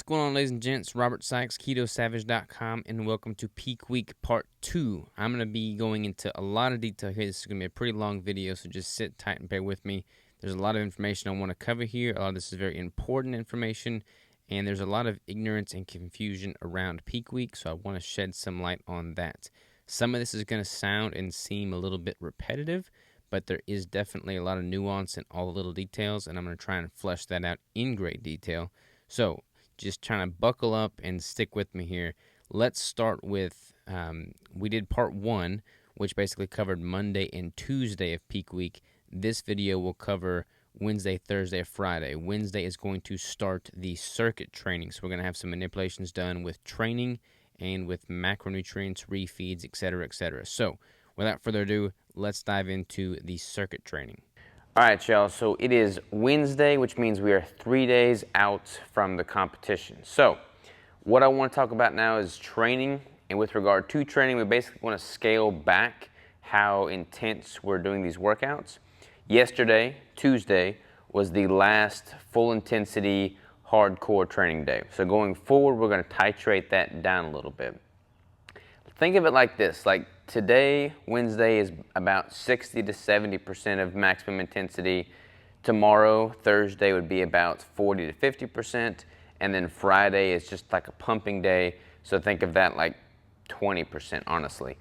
going on, ladies and gents? Robert Sykes, KetoSavage.com, and welcome to Peak Week Part 2. I'm going to be going into a lot of detail here. This is going to be a pretty long video, so just sit tight and bear with me. There's a lot of information I want to cover here. A lot of this is very important information, and there's a lot of ignorance and confusion around Peak Week, so I want to shed some light on that. Some of this is going to sound and seem a little bit repetitive, but there is definitely a lot of nuance in all the little details, and I'm going to try and flesh that out in great detail. So just trying to buckle up and stick with me here. Let's start with, we did part 1, which basically covered Monday and Tuesday of peak week. This video will cover Wednesday, Thursday, Friday. Wednesday is going to start the circuit training. So we're going to have some manipulations done with training and with macronutrients, refeeds, etc., etc. So without further ado, let's dive into the circuit training. All right, y'all, so it is Wednesday, which means we are 3 days out from the competition. So what I want to talk about now is training, and with regard to training, we basically want to scale back how intense we're doing these workouts. Yesterday, Tuesday, was the last full intensity hardcore training day. So going forward, we're going to titrate that down a little bit. Think of it like this, like today, Wednesday, is about 60 to 70% of maximum intensity. Tomorrow, Thursday, would be about 40 to 50%. And then Friday is just like a pumping day. So think of that like 20%, honestly.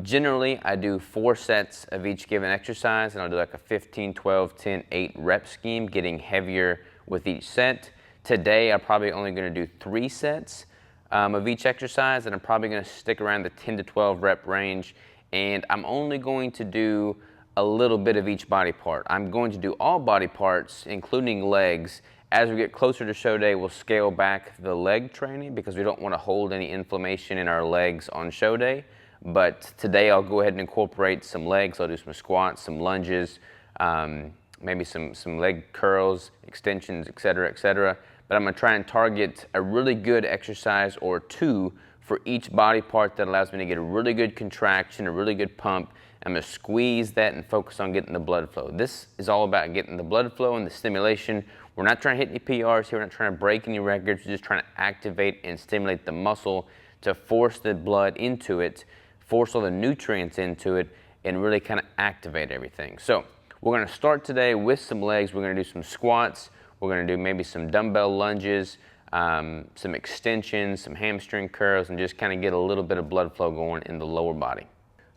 Generally, I do 4 sets of each given exercise, and I'll do like a 15, 12, 10, 8 rep scheme, getting heavier with each set. Today, I'm probably only going to do 3 sets of each exercise, and I'm probably going to stick around the 10 to 12 rep range, and I'm only going to do a little bit of each body part. I'm going to do all body parts, including legs. As we get closer to show day, we'll scale back the leg training because we don't want to hold any inflammation in our legs on show day. But today I'll go ahead and incorporate some legs. I'll do some squats, some lunges, maybe some leg curls, extensions, etc., etc. But I'm going to try and target a really good exercise or 2 for each body part that allows me to get a really good contraction, a really good pump. I'm going to squeeze that and focus on getting the blood flow. This is all about getting the blood flow and the stimulation. We're not trying to hit any PRs here. We're not trying to break any records. We're just trying to activate and stimulate the muscle to force the blood into it, force all the nutrients into it, and really kind of activate everything. So we're going to start today with some legs. We're going to do some squats. We're going to do maybe some dumbbell lunges, some extensions, some hamstring curls, and just kind of get a little bit of blood flow going in the lower body.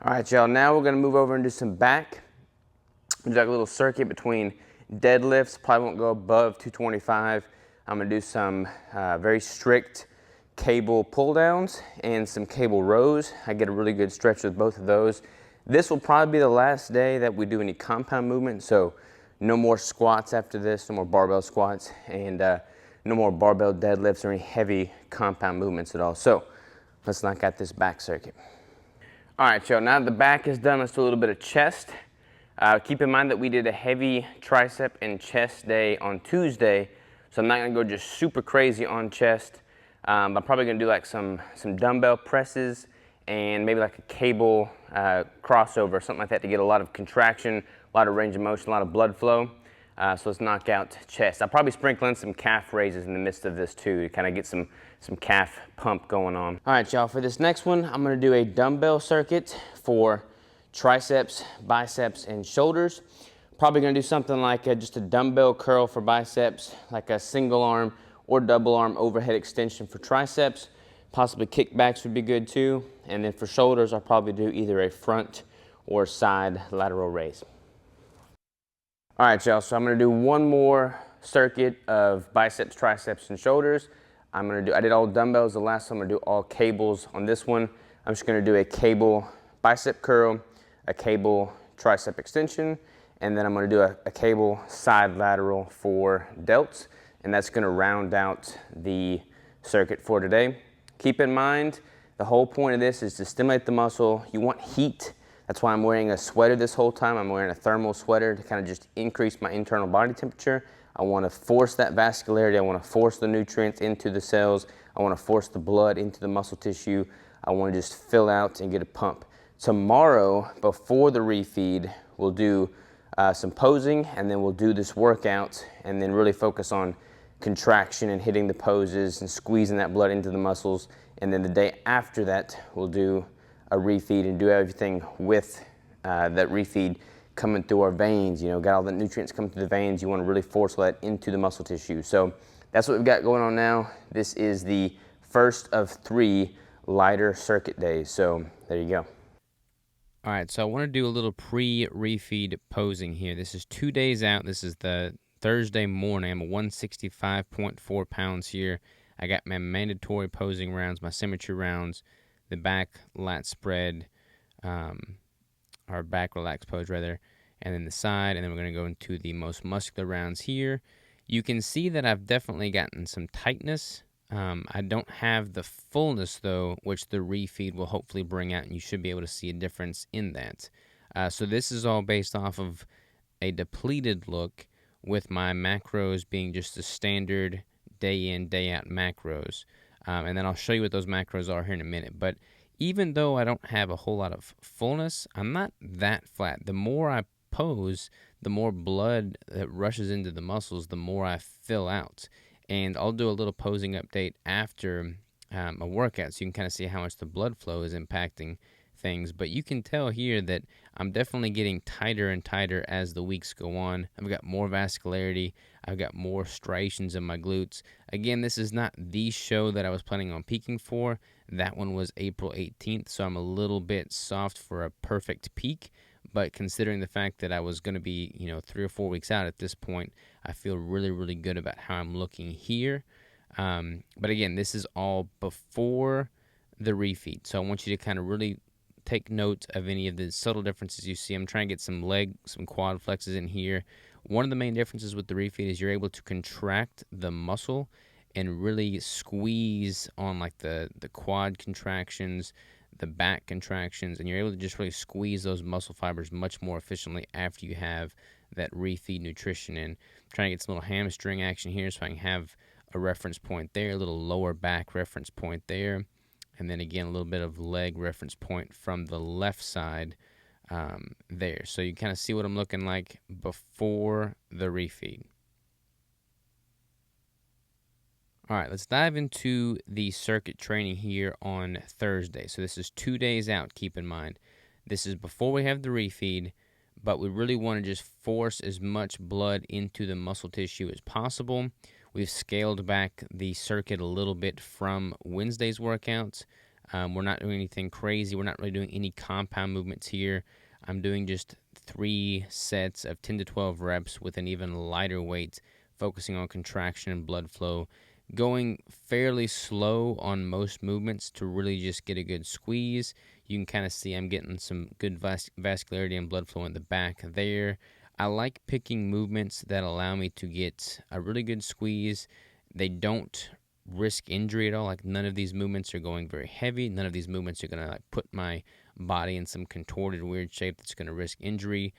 All right, y'all, now we're going to move over and do some back. We'll do like a little circuit between deadlifts. Probably won't go above 225. I'm going to do some very strict cable pull downs and some cable rows. I get a really good stretch with both of those. This will probably be the last day that we do any compound movement, so no more squats after this, no more barbell squats, and no more barbell deadlifts or any heavy compound movements at all. So let's knock out this back circuit. All right, y'all, now that the back is done, let's do a little bit of chest. Keep in mind that we did a heavy tricep and chest day on Tuesday, so I'm not gonna go just super crazy on chest. I'm probably gonna do like some dumbbell presses and maybe like a cable crossover, something like that, to get a lot of contraction, a lot of range of motion, a lot of blood flow. So let's knock out chest. I'll probably sprinkle in some calf raises in the midst of this too, to kind of get some calf pump going on. All right, y'all, for this next one, I'm gonna do a dumbbell circuit for triceps, biceps, and shoulders. Probably gonna do something like just a dumbbell curl for biceps, like a single arm or double arm overhead extension for triceps. Possibly kickbacks would be good too. And then for shoulders, I'll probably do either a front or side lateral raise. All right, y'all, so I'm gonna do one more circuit of biceps, triceps, and shoulders. I did all dumbbells the last time. I'm gonna do all cables on this one. I'm just gonna do a cable bicep curl, a cable tricep extension, and then I'm gonna do a cable side lateral for delts, and that's gonna round out the circuit for today. Keep in mind, the whole point of this is to stimulate the muscle. You want heat. That's why I'm wearing a sweater this whole time. I'm wearing a thermal sweater to kind of just increase my internal body temperature. I want to force that vascularity. I want to force the nutrients into the cells. I want to force the blood into the muscle tissue. I want to just fill out and get a pump. Tomorrow, before the refeed, we'll do some posing, and then we'll do this workout and then really focus on contraction and hitting the poses and squeezing that blood into the muscles. And then the day after that, we'll do a refeed and do everything with that refeed coming through our veins. You know, got all the nutrients coming through the veins. You want to really force that into the muscle tissue. So that's what we've got going on now. This is the first of 3 lighter circuit days. So there you go. All right, so I want to do a little pre-refeed posing here. This is 2 days out. This is the Thursday morning. I'm at 165.4 pounds here. I got my mandatory posing rounds, my symmetry rounds, the back lat spread, or back relaxed pose rather, and then the side, and then we're going to go into the most muscular rounds here. You can see that I've definitely gotten some tightness. I don't have the fullness, though, which the refeed will hopefully bring out, and you should be able to see a difference in that. So this is all based off of a depleted look, with my macros being just the standard day in, day out macros. And then I'll show you what those macros are here in a minute. But even though I don't have a whole lot of fullness, I'm not that flat. The more I pose, the more blood that rushes into the muscles, the more I fill out. And I'll do a little posing update after a workout so you can kind of see how much the blood flow is impacting things. But you can tell here that I'm definitely getting tighter and tighter as the weeks go on. I've got more vascularity. I've got more striations in my glutes. Again, this is not the show that I was planning on peaking for. That one was April 18th, so I'm a little bit soft for a perfect peak. But considering the fact that I was going to be, 3 or 4 weeks out at this point, I feel really, really good about how I'm looking here. But again, this is all before the refeed. So I want you to kind of really take note of any of the subtle differences you see. I'm trying to get some quad flexes in here. One of the main differences with the refeed is you're able to contract the muscle and really squeeze on like the quad contractions, the back contractions, and you're able to just really squeeze those muscle fibers much more efficiently after you have that refeed nutrition in. I'm trying to get some little hamstring action here so I can have a reference point there, a little lower back reference point there, and then again a little bit of leg reference point from the left side there. So you kind of see what I'm looking like before the refeed. All right, let's dive into the circuit training here on Thursday. So this is 2 days out, keep in mind. This is before we have the refeed, but we really want to just force as much blood into the muscle tissue as possible. We've scaled back the circuit a little bit from Wednesday's workouts. We're not doing anything crazy. We're not really doing any compound movements here. I'm doing just 3 sets of 10 to 12 reps with an even lighter weight, focusing on contraction and blood flow, going fairly slow on most movements to really just get a good squeeze. You can kind of see I'm getting some good vascularity and blood flow in the back there. I like picking movements that allow me to get a really good squeeze. They don't risk injury at all. Like none of these movements are going very heavy. None of these movements are going to put my body in some contorted weird shape that's going to risk injury.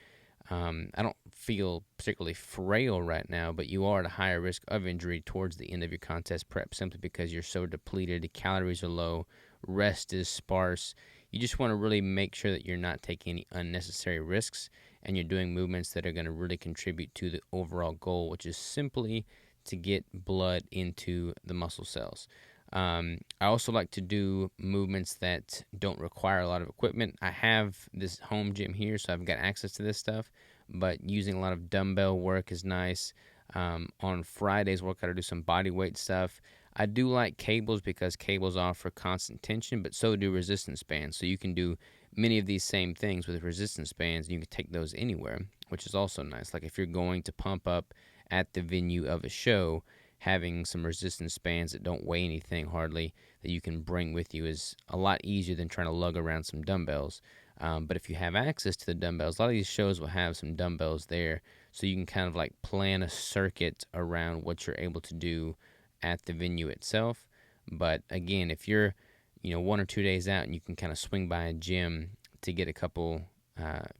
I don't feel particularly frail right now, but you are at a higher risk of injury towards the end of your contest prep simply because you're so depleted, the calories are low, rest is sparse. You just want to really make sure that you're not taking any unnecessary risks and you're doing movements that are going to really contribute to the overall goal, which is simply to get blood into the muscle cells. I also like to do movements that don't require a lot of equipment. I have this home gym here, so I've got access to this stuff, but using a lot of dumbbell work is nice. On Friday's workout, I do some body weight stuff. I do like cables because cables offer constant tension, but so do resistance bands. So you can do many of these same things with resistance bands, and you can take those anywhere, which is also nice. Like if you're going to pump up at the venue of a show, having some resistance bands that don't weigh anything hardly that you can bring with you is a lot easier than trying to lug around some dumbbells. But if you have access to the dumbbells, a lot of these shows will have some dumbbells there, so you can kind of like plan a circuit around what you're able to do at the venue itself. But again, if you're 1 or 2 days out and you can kind of swing by a gym to get a couple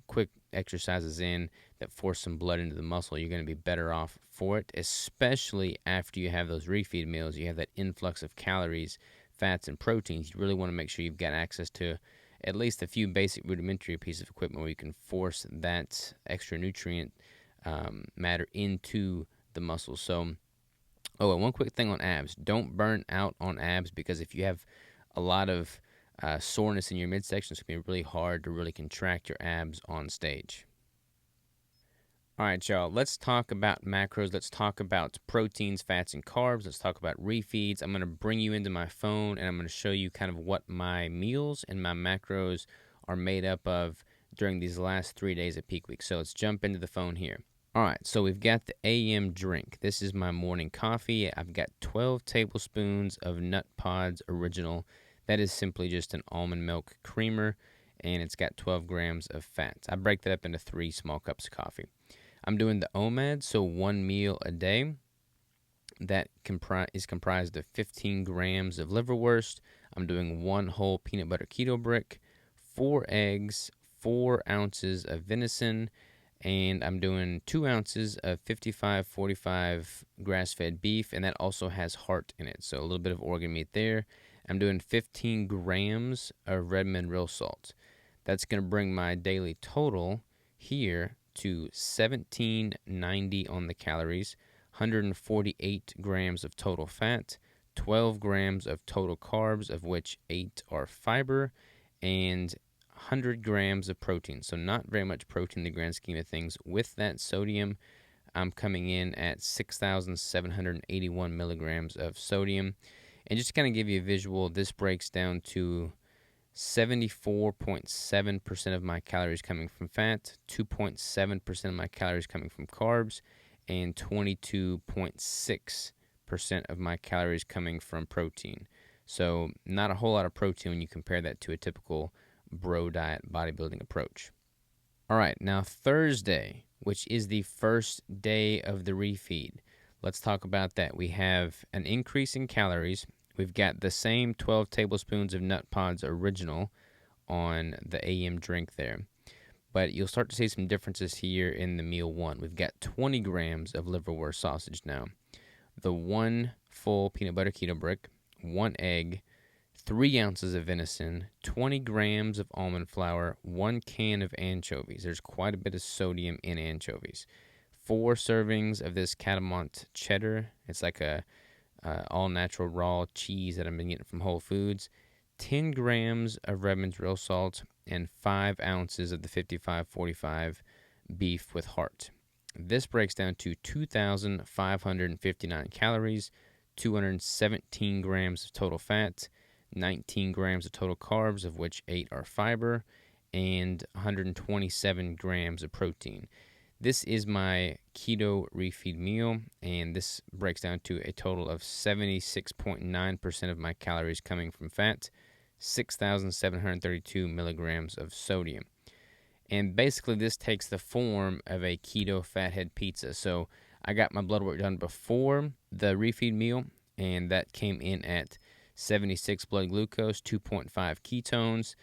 quick exercises in that force some blood into the muscle, you're going to be better off for it, especially after you have those refeed meals. You have that influx of calories, fats, and proteins. You really want to make sure you've got access to at least a few basic rudimentary pieces of equipment where you can force that extra nutrient matter into the muscle. So Oh, and one quick thing on abs. Don't burn out on abs, because if you have a lot of soreness in your midsection, it's going to be really hard to really contract your abs on stage. All right, y'all, let's talk about macros. Let's talk about proteins, fats, and carbs. Let's talk about refeeds. I'm going to bring you into my phone, and I'm going to show you kind of what my meals and my macros are made up of during these last 3 days of peak week. So let's jump into the phone here. All right, so we've got the AM drink. This is my morning coffee. I've got 12 tablespoons of Nut Pods Original. That is simply just an almond milk creamer, and it's got 12 grams of fat. I break that up into 3 small cups of coffee. I'm doing the OMAD, so 1 meal a day. That is comprised of 15 grams of liverwurst. I'm doing 1 whole peanut butter keto brick, 4 eggs, 4 ounces of venison, and I'm doing 2 ounces of 55-45 grass-fed beef, and that also has heart in it, so a little bit of organ meat there. I'm doing 15 grams of Redmond real salt. That's going to bring my daily total here to 1790 on the calories, 148 grams of total fat, 12 grams of total carbs, of which 8 are fiber, and 100 grams of protein. So not very much protein in the grand scheme of things. With that sodium, I'm coming in at 6,781 milligrams of sodium. And just to kind of give you a visual, this breaks down to 74.7% of my calories coming from fat, 2.7% of my calories coming from carbs, and 22.6% of my calories coming from protein. So not a whole lot of protein when you compare that to a typical bro diet bodybuilding approach. All right, now Thursday, which is the first day of the refeed. Let's talk about that. We have an increase in calories. We've got the same 12 tablespoons of Nut Pods Original on the AM drink there. But you'll start to see some differences here in the meal 1. We've got 20 grams of liverwurst sausage now. The 1 full peanut butter keto brick, 1 egg, 3 ounces of venison, 20 grams of almond flour, 1 can of anchovies. There's quite a bit of sodium in anchovies. 4 servings of this Catamount cheddar. It's like a all-natural raw cheese that I've been getting from Whole Foods, 10 grams of Redmond's real salt, and 5 ounces of the 55-45 beef with heart. This breaks down to 2,559 calories, 217 grams of total fat, 19 grams of total carbs, of which 8 are fiber, and 127 grams of protein. This is my keto refeed meal, and this breaks down to a total of 76.9% of my calories coming from fat, 6,732 milligrams of sodium. And basically this takes the form of a keto fathead pizza. So I got my blood work done before the refeed meal, and that came in at 76 blood glucose, 2.5 ketones.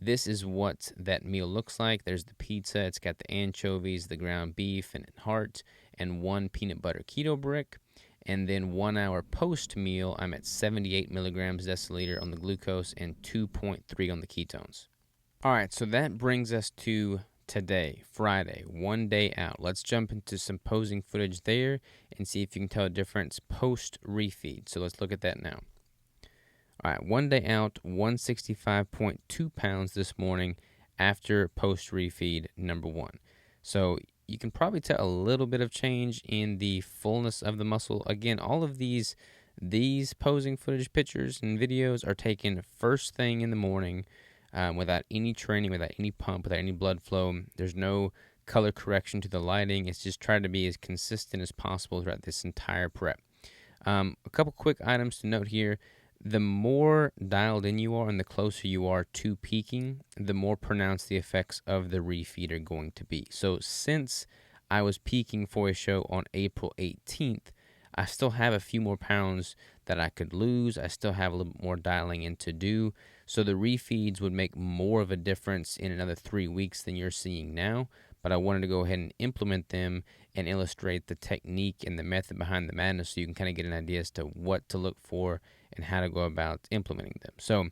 This is what that meal looks like. There's the pizza. It's got the anchovies, the ground beef, and heart, and 1 peanut butter keto brick. And then 1 hour post-meal, I'm at 78 milligrams deciliter on the glucose and 2.3 on the ketones. All right, so that brings us to today, Friday, 1 day out. Let's jump into some posing footage there and see if you can tell a difference post-refeed. So let's look at that now. All right, 1 day out, 165.2 pounds this morning after post-refeed number 1. So you can probably tell a little bit of change in the fullness of the muscle. Again, all of these posing footage pictures and videos are taken first thing in the morning without any training, without any pump, without any blood flow. There's no color correction to the lighting. It's just trying to be as consistent as possible throughout this entire prep. A couple quick items to note here. The more dialed in you are and the closer you are to peaking, the more pronounced the effects of the refeed are going to be. So since I was peaking for a show on April 18th, I still have a few more pounds that I could lose. I still have a little bit more dialing in to do. So the refeeds would make more of a difference in another 3 weeks than you're seeing now. But I wanted to go ahead and implement them and illustrate the technique and the method behind the madness so you can kind of get an idea as to what to look for and how to go about implementing them. So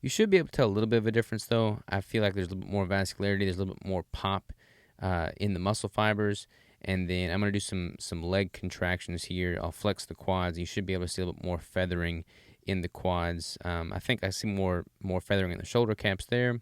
you should be able to tell a little bit of a difference, though. I feel like there's a little bit more vascularity, there's a little bit more pop in the muscle fibers, And then I'm going to do some leg contractions here. I'll flex the quads. You should be able to see a little bit more feathering in the quads. I think I see more feathering in the shoulder caps there.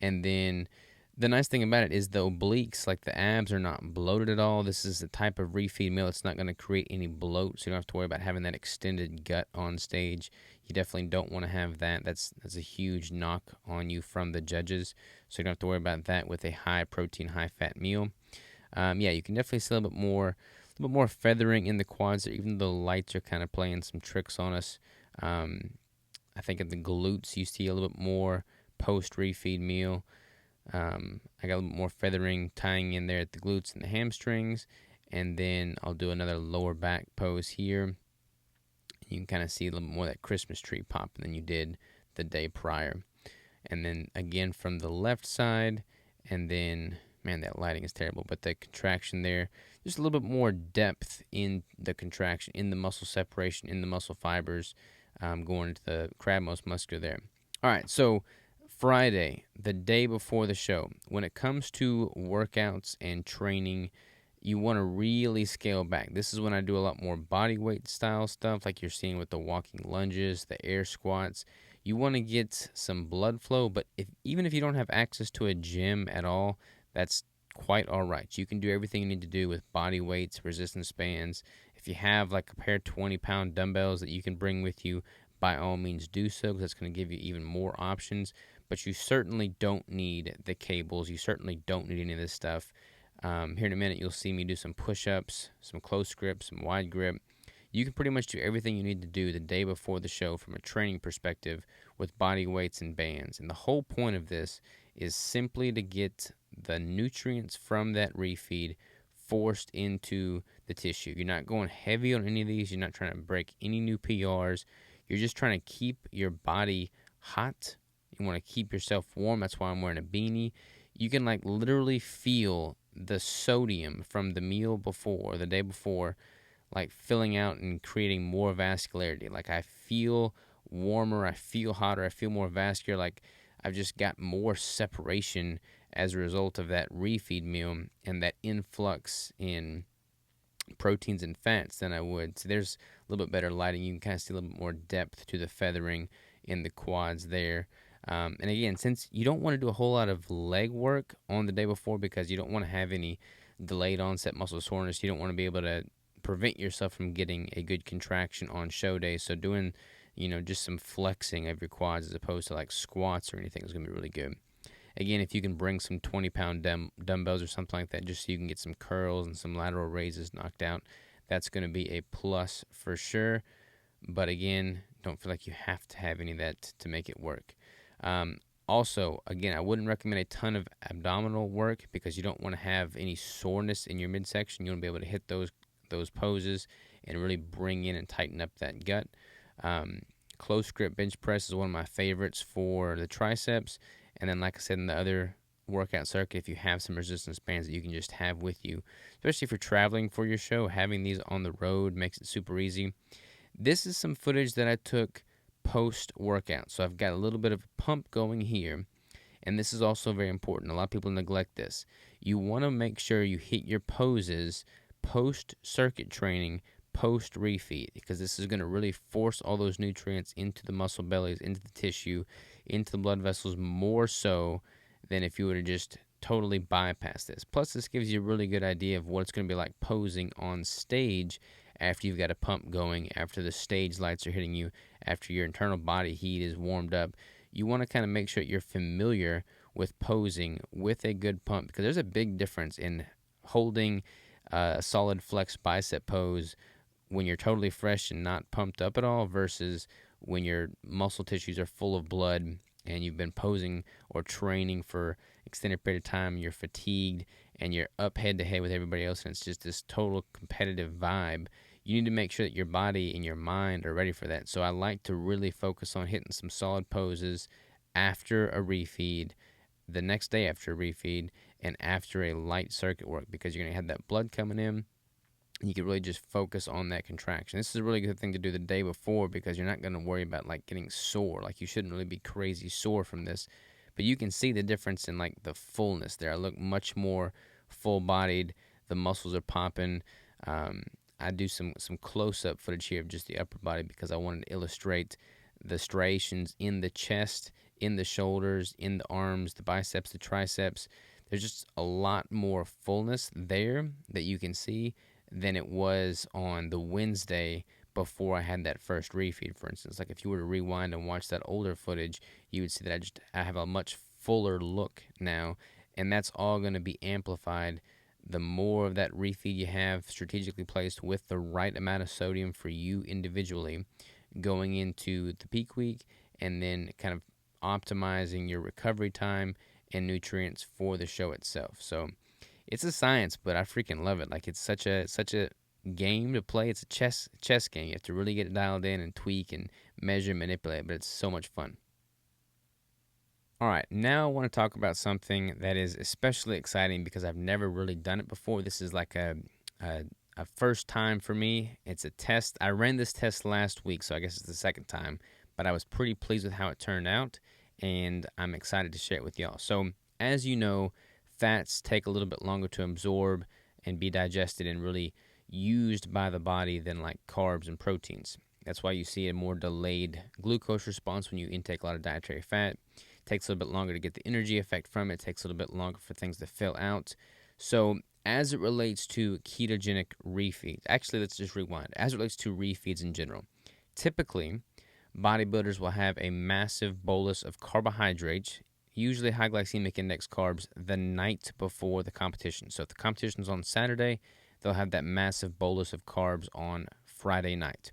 And then the nice thing about it is the obliques, like the abs, are not bloated at all. This is the type of refeed meal. It's not going to create any bloat, so you don't have to worry about having that extended gut on stage. You definitely don't want to have that. That's a huge knock on you from the judges, so you don't have to worry about that with a high protein, high fat meal. You can definitely see a little bit more feathering in the quads there, even though the lights are kind of playing some tricks on us. I think at the glutes you see a little bit more post refeed meal. I got a little bit more feathering tying in there at the glutes and the hamstrings, and then I'll do another lower back pose here. You can kind of see a little bit more of that Christmas tree pop than you did the day prior. And then again from the left side, and then, man, that lighting is terrible, but the contraction there, just a little bit more depth in the contraction, in the muscle separation, in the muscle fibers, going into the crab most muscular there. All right, so Friday, the day before the show, when it comes to workouts and training, you want to really scale back. This is when I do a lot more body weight style stuff, like you're seeing with the walking lunges, the air squats. You want to get some blood flow, but even if you don't have access to a gym at all, that's quite all right. You can do everything you need to do with body weights, resistance bands. If you have like a pair of 20-pound dumbbells that you can bring with you, by all means do so, because that's going to give you even more options. But you certainly don't need the cables. You certainly don't need any of this stuff. Here in a minute, you'll see me do some push-ups, some close grip, some wide grip. You can pretty much do everything you need to do the day before the show from a training perspective with body weights and bands. And the whole point of this is simply to get the nutrients from that refeed forced into the tissue. You're not going heavy on any of these. You're not trying to break any new PRs. You're just trying to keep your body hot. You want to keep yourself warm. That's why I'm wearing a beanie. You can like literally feel the sodium from the meal before, the day before, like filling out and creating more vascularity. Like I feel warmer, I feel hotter, I feel more vascular. Like I've just got more separation as a result of that refeed meal and that influx in proteins and fats than I would. So there's a little bit better lighting. You can kind of see a little bit more depth to the feathering in the quads there. And again, since you don't want to do a whole lot of leg work on the day before because you don't want to have any delayed onset muscle soreness, you don't want to be able to prevent yourself from getting a good contraction on show day. So doing, just some flexing of your quads as opposed to like squats or anything is going to be really good. Again, if you can bring some 20-pound dumbbells or something like that just so you can get some curls and some lateral raises knocked out, that's going to be a plus for sure. But again, don't feel like you have to have any of that to make it work. Also, again, I wouldn't recommend a ton of abdominal work because you don't want to have any soreness in your midsection. You want to be able to hit those poses and really bring in and tighten up that gut. Close grip bench press is one of my favorites for the triceps. And then, like I said, in the other workout circuit, if you have some resistance bands that you can just have with you, especially if you're traveling for your show, having these on the road makes it super easy. This is some footage that I took post-workout. So I've got a little bit of a pump going here. And this is also very important. A lot of people neglect this. You want to make sure you hit your poses post-circuit training, post-refeed, because this is going to really force all those nutrients into the muscle bellies, into the tissue, into the blood vessels more so than if you were to just totally bypass this. Plus, this gives you a really good idea of what it's going to be like posing on stage after you've got a pump going, after the stage lights are hitting you, after your internal body heat is warmed up. You want to kind of make sure you're familiar with posing with a good pump because there's a big difference in holding a solid flex bicep pose when you're totally fresh and not pumped up at all versus when your muscle tissues are full of blood and you've been posing or training for extended period of time, you're fatigued and you're up head to head with everybody else and it's just this total competitive vibe. You need to make sure that your body and your mind are ready for that. So I like to really focus on hitting some solid poses after a refeed, the next day after a refeed, and after a light circuit work because you're going to have that blood coming in. You can really just focus on that contraction. This is a really good thing to do the day before because you're not going to worry about like getting sore. Like you shouldn't really be crazy sore from this, but you can see the difference in like the fullness there. I look much more full-bodied. the muscles are popping. I do some close-up footage here of just the upper body because I wanted to illustrate the striations in the chest, in the shoulders, in the arms, the biceps, the triceps. There's just a lot more fullness there that you can see than it was on the Wednesday before I had that first refeed, for instance. Like if you were to rewind and watch that older footage, you would see that I have a much fuller look now, and that's all going to be amplified the more of that refeed you have strategically placed with the right amount of sodium for you individually going into the peak week, and then kind of optimizing your recovery time and nutrients for the show itself. So it's a science, but I freaking love it. Like it's such a game to play. It's a chess game. You have to really get it dialed in and tweak and measure, manipulate, but it's so much fun. All right, now I want to talk about something that is especially exciting because I've never really done it before. This is like a first time for me. It's a test. I ran this test last week, so I guess it's the second time, but I was pretty pleased with how it turned out, and I'm excited to share it with y'all. So, as you know, fats take a little bit longer to absorb and be digested and really used by the body than like carbs and proteins. That's why you see a more delayed glucose response when you intake a lot of dietary fat. It takes a little bit longer to get the energy effect from it. It takes a little bit longer for things to fill out. So as it relates to ketogenic refeeds, actually, let's just rewind. As it relates to refeeds in general, typically, bodybuilders will have a massive bolus of carbohydrates, usually high glycemic index carbs, the night before the competition. So if the competition's on Saturday, they'll have that massive bolus of carbs on Friday night.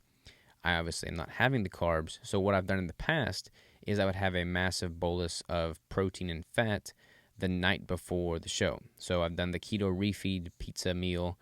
I obviously am not having the carbs, so what I've done in the past is I would have a massive bolus of protein and fat the night before the show. So I've done the keto refeed pizza meal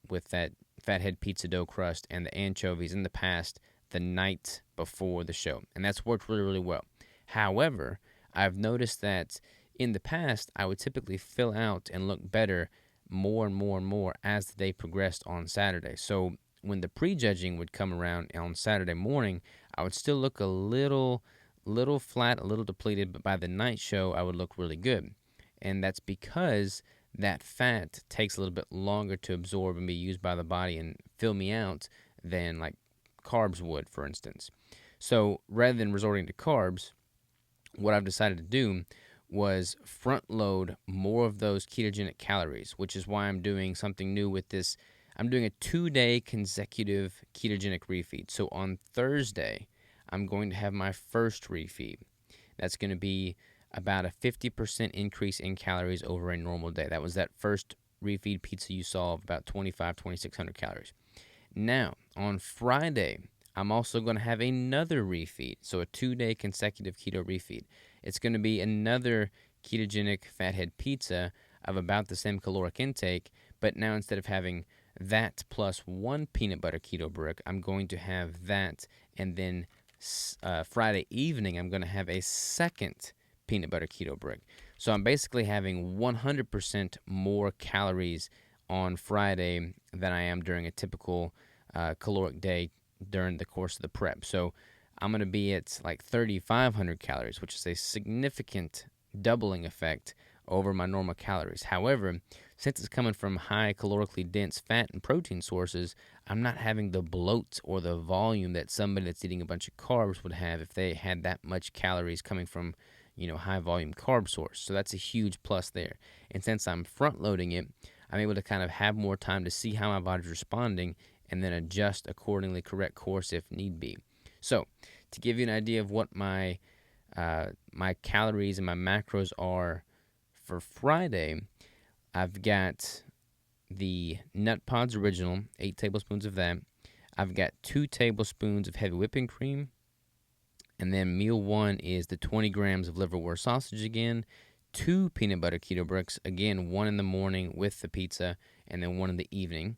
with that fathead pizza dough crust and the anchovies in the past the night before the show, and that's worked really, really well. However, I've noticed that in the past I would typically fill out and look better more and more and more as the day progressed on Saturday. So when the prejudging would come around on Saturday morning, I would still look a little flat, a little depleted, but by the night show, I would look really good. And that's because that fat takes a little bit longer to absorb and be used by the body and fill me out than like carbs would, for instance. So rather than resorting to carbs, what I've decided to do was front load more of those ketogenic calories, which is why I'm doing something new with this. I'm doing a 2-day consecutive ketogenic refeed. So on Thursday, I'm going to have my first refeed. That's going to be about a 50% increase in calories over a normal day. That was that first refeed pizza you saw of about 2,600 calories. Now, on Friday, I'm also going to have another refeed. So a 2-day consecutive keto refeed. It's going to be another ketogenic fathead pizza of about the same caloric intake, but now instead of having that plus one peanut butter keto brick, I'm going to have that, and then Friday evening I'm going to have a second peanut butter keto brick. So I'm basically having 100% more calories on Friday than I am during a typical caloric day during the course of the prep. So I'm going to be at like 3,500 calories, which is a significant doubling effect over my normal calories. However, since it's coming from high calorically dense fat and protein sources, I'm not having the bloat or the volume that somebody that's eating a bunch of carbs would have if they had that much calories coming from, high volume carb source. So that's a huge plus there. And since I'm front loading it, I'm able to kind of have more time to see how my body's responding and then adjust accordingly, correct course if need be. So to give you an idea of what my calories and my macros are for Friday, I've got the Nut Pods Original, 8 tablespoons of that. I've got 2 tablespoons of heavy whipping cream. And then meal 1 is the 20 grams of liverwurst sausage again, 2 peanut butter keto bricks, again, 1 in the morning with the pizza, and then 1 in the evening.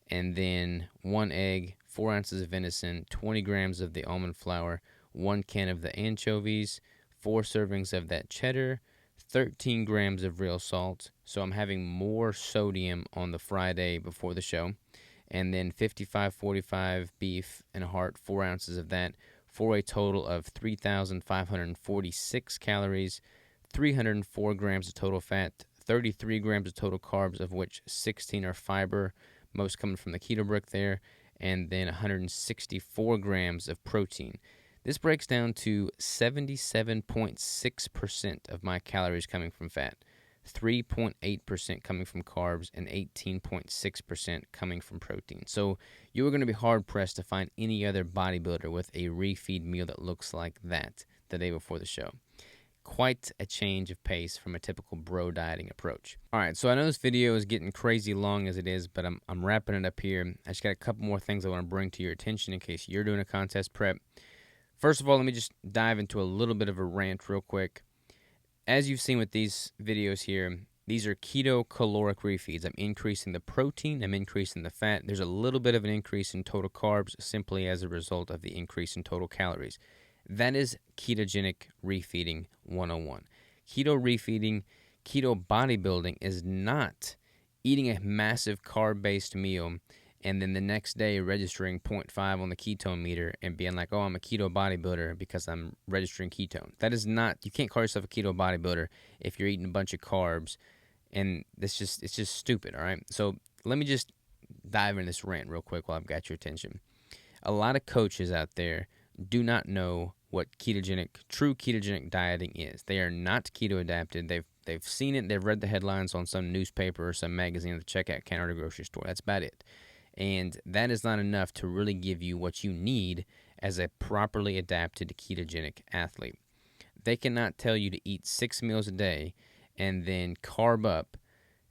And then 1 egg, 4 ounces of venison, 20 grams of the almond flour, 1 can of the anchovies, 4 servings of that cheddar, 13 grams of real salt. So I'm having more sodium on the Friday before the show. And then 55-45 beef and a heart, 4 ounces of that, for a total of 3,546 calories, 304 grams of total fat, 33 grams of total carbs, of which 16 are fiber, most coming from the keto brick there, and then 164 grams of protein. This breaks down to 77.6% of my calories coming from fat, 3.8% coming from carbs, and 18.6% coming from protein. So you are going to be hard-pressed to find any other bodybuilder with a refeed meal that looks like that the day before the show. Quite a change of pace from a typical bro dieting approach. All right, so I know this video is getting crazy long as it is, but I'm wrapping it up here. I just got a couple more things I want to bring to your attention in case you're doing a contest prep. First of all, let me just dive into a little bit of a rant real quick. As you've seen with these videos here, these are keto caloric refeeds. I'm increasing the protein, I'm increasing the fat. There's a little bit of an increase in total carbs simply as a result of the increase in total calories. That is ketogenic refeeding 101. Keto refeeding, keto bodybuilding is not eating a massive carb-based meal and then the next day registering 0.5 on the ketone meter and being like, oh, I'm a keto bodybuilder because I'm registering ketone. That is not, you can't call yourself a keto bodybuilder if you're eating a bunch of carbs, and it's just stupid, all right? So let me just dive into this rant real quick while I've got your attention. A lot of coaches out there do not know what true ketogenic dieting is. They are not keto adapted. They've seen it, they've read the headlines on some newspaper or some magazine at the checkout counter at a grocery store. That's about it. And that is not enough to really give you what you need as a properly adapted ketogenic athlete. They cannot tell you to eat 6 meals a day and then carb up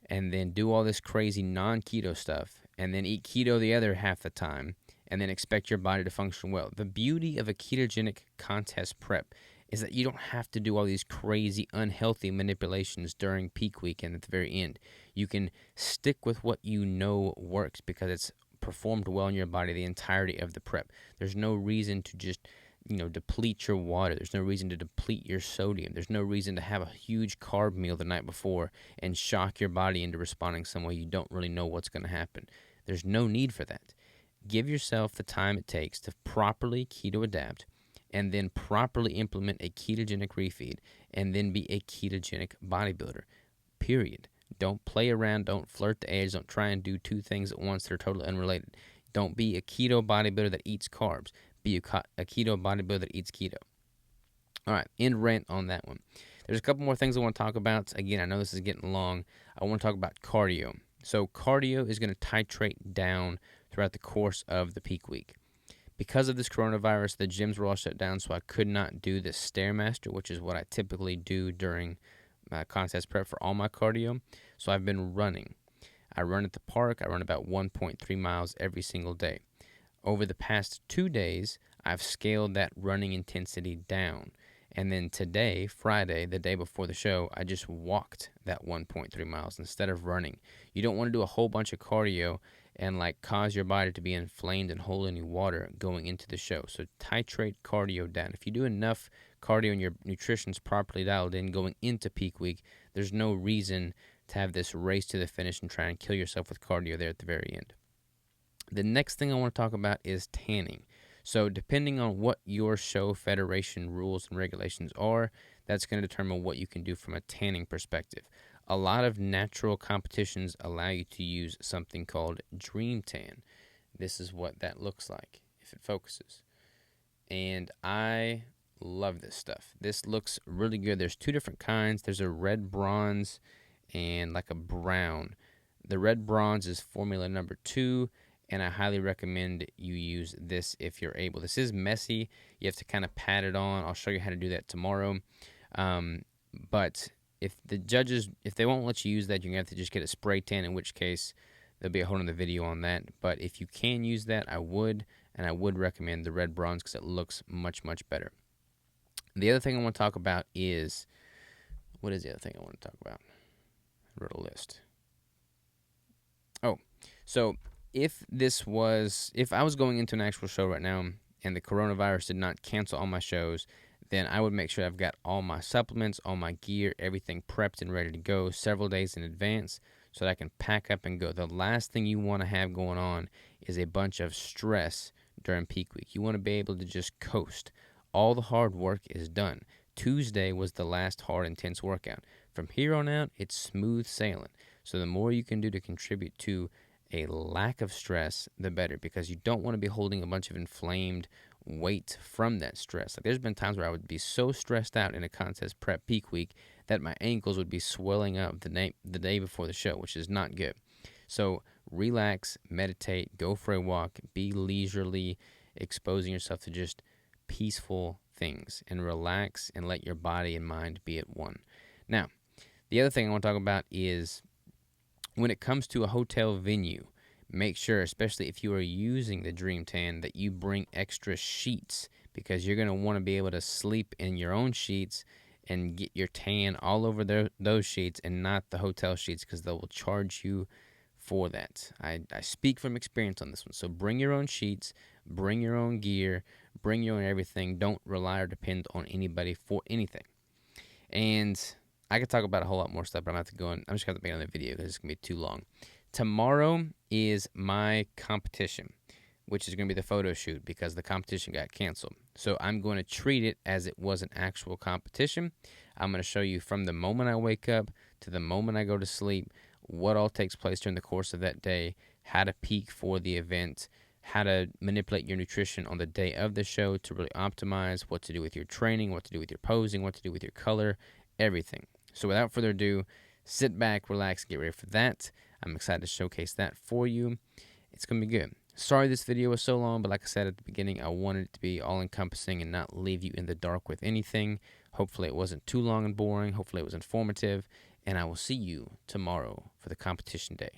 and then do all this crazy non-keto stuff and then eat keto the other half the time and then expect your body to function well. The beauty of a ketogenic contest prep is that you don't have to do all these crazy, unhealthy manipulations during peak week and at the very end. You can stick with what you know works because it's performed well in your body the entirety of the prep. There's no reason to just, deplete your water. There's no reason to deplete your sodium. There's no reason to have a huge carb meal the night before and shock your body into responding some way you don't really know what's going to happen. There's no need for that. Give yourself the time it takes to properly keto adapt and then properly implement a ketogenic refeed, and then be a ketogenic bodybuilder, period. Don't play around, don't flirt the edge, don't try and do two things at once that are totally unrelated. Don't be a keto bodybuilder that eats carbs. Be a keto bodybuilder that eats keto. All right, end rant on that one. There's a couple more things I want to talk about. Again, I know this is getting long. I want to talk about cardio. So cardio is going to titrate down throughout the course of the peak week. Because of this coronavirus, the gyms were all shut down, so I could not do the Stairmaster, which is what I typically do during contest prep for all my cardio. So I've been running. I run at the park. I run about 1.3 miles every single day. Over the past 2 days, I've scaled that running intensity down. And then today, Friday, the day before the show, I just walked that 1.3 miles instead of running. You don't want to do a whole bunch of cardio and cause your body to be inflamed and hold any water going into the show. So titrate cardio down. If you do enough cardio and your nutrition's properly dialed in going into peak week, there's no reason to have this race to the finish and try and kill yourself with cardio there at the very end. The next thing I want to talk about is tanning. So depending on what your show federation rules and regulations are, that's going to determine what you can do from a tanning perspective. A lot of natural competitions allow you to use something called Dream Tan. This is what that looks like if it focuses. And I love this stuff. This looks really good. There's 2 different kinds. There's a red bronze and a brown. The red bronze is formula number 2. And I highly recommend you use this if you're able. This is messy. You have to kind of pat it on. I'll show you how to do that tomorrow. But if the judges, if they won't let you use that, you're going to have to just get a spray tan, in which case there'll be a whole other video on that. But if you can use that, I would. And I would recommend the red bronze because it looks much, much better. The other thing I want to talk about is, what is the other thing I want to talk about? I wrote a list. Oh, so if I was going into an actual show right now and the coronavirus did not cancel all my shows, then I would make sure I've got all my supplements, all my gear, everything prepped and ready to go several days in advance so that I can pack up and go. The last thing you want to have going on is a bunch of stress during peak week. You want to be able to just coast. All the hard work is done. Tuesday was the last hard, intense workout. From here on out, it's smooth sailing. So the more you can do to contribute to a lack of stress, the better, because you don't want to be holding a bunch of inflamed weight from that stress. Like, there's been times where I would be so stressed out in a contest prep peak week that my ankles would be swelling up the day before the show, which is not good. So relax, meditate, go for a walk, be leisurely, exposing yourself to just peaceful things, and relax and let your body and mind be at one. Now, the other thing I want to talk about is when it comes to a hotel venue, make sure, especially if you are using the Dream Tan, that you bring extra sheets, because you're going to want to be able to sleep in your own sheets and get your tan all over those sheets and not the hotel sheets, because they will charge you for that. I speak from experience on this one. So bring your own sheets, bring your own gear, bring your own everything. Don't rely or depend on anybody for anything. And I could talk about a whole lot more stuff, but I'm just going to have to make another video because it's going to be too long. Tomorrow is my competition, which is going to be the photo shoot, because the competition got canceled. So I'm going to treat it as it was an actual competition. I'm going to show you from the moment I wake up to the moment I go to sleep what all takes place during the course of that day, how to peak for the event, how to manipulate your nutrition on the day of the show to really optimize, what to do with your training, what to do with your posing, what to do with your color, everything. So without further ado, sit back, relax, get ready for that. I'm excited to showcase that for you. It's going to be good. Sorry this video was so long, but like I said at the beginning, I wanted it to be all-encompassing and not leave you in the dark with anything. Hopefully it wasn't too long and boring. Hopefully it was informative. And I will see you tomorrow for the competition day.